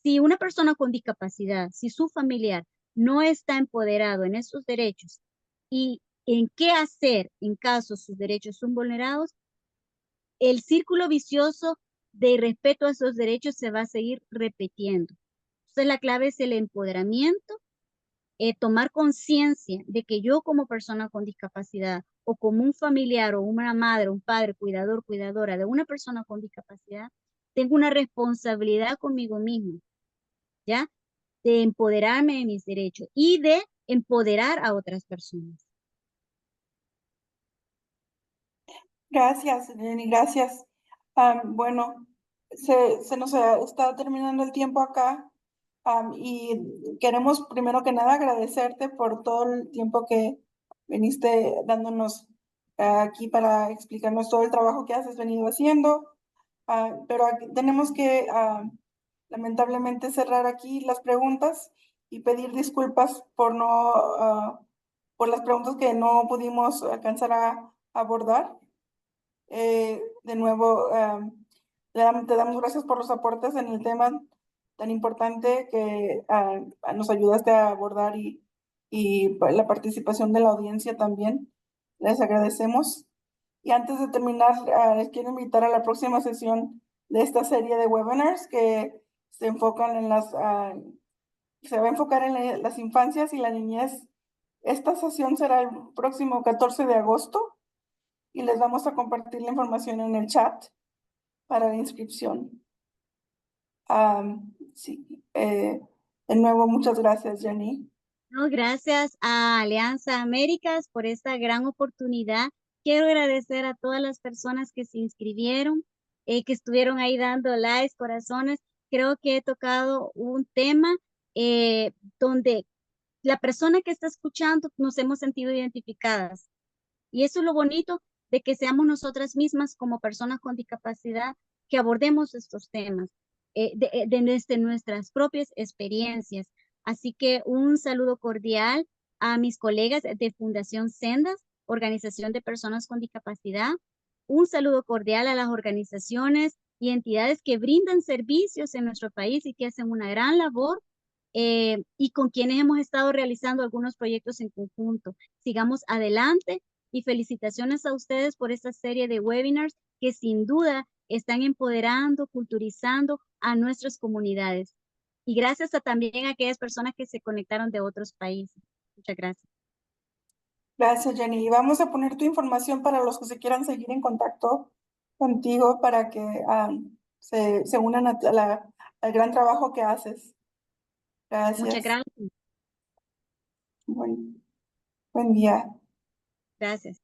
Si una persona con discapacidad, si su familiar no está empoderado en esos derechos y en qué hacer en caso sus derechos son vulnerados, el círculo vicioso de irrespeto a esos derechos se va a seguir repitiendo. Entonces la clave es el empoderamiento, tomar conciencia de que yo como persona con discapacidad o como un familiar o una madre, un padre, cuidador, cuidadora de una persona con discapacidad, tengo una responsabilidad conmigo mismo, ¿ya? De empoderarme de mis derechos y de empoderar a otras personas. Gracias, Jenny, gracias. Bueno, se nos está terminando el tiempo acá, y queremos primero que nada agradecerte por todo el tiempo que viniste dándonos aquí para explicarnos todo el trabajo que has venido haciendo. Pero tenemos que lamentablemente cerrar aquí las preguntas y pedir disculpas por por las preguntas que no pudimos alcanzar a abordar. De nuevo, te damos gracias por los aportes en el tema tan importante que nos ayudaste a abordar y la participación de la audiencia también. Les agradecemos. Y antes de terminar, les quiero invitar a la próxima sesión de esta serie de webinars que se enfocan en se va a enfocar en las infancias y la niñez. Esta sesión será el próximo 14 de agosto y les vamos a compartir la información en el chat para la inscripción. Sí, de nuevo, muchas gracias, Jenny. No, gracias a Alianza Américas por esta gran oportunidad. Quiero agradecer a todas las personas que se inscribieron, que estuvieron ahí dando likes, corazones. creo que he tocado un tema donde la persona que está escuchando nos hemos sentido identificadas. Y eso es lo bonito de que seamos nosotras mismas como personas con discapacidad que abordemos estos temas desde nuestras propias experiencias. Así que un saludo cordial a mis colegas de Fundación Sendas, Organización de Personas con Discapacidad. Un saludo cordial a las organizaciones y entidades que brindan servicios en nuestro país y que hacen una gran labor y con quienes hemos estado realizando algunos proyectos en conjunto. Sigamos adelante y felicitaciones a ustedes por esta serie de webinars que sin duda están empoderando, culturizando a nuestras comunidades. Y gracias también a aquellas personas que se conectaron de otros países. Muchas gracias. Gracias, Jenny. Y vamos a poner tu información para los que se quieran seguir en contacto contigo para que se unan al gran trabajo que haces. Muchas Gracias. gracias. Buen día. Gracias.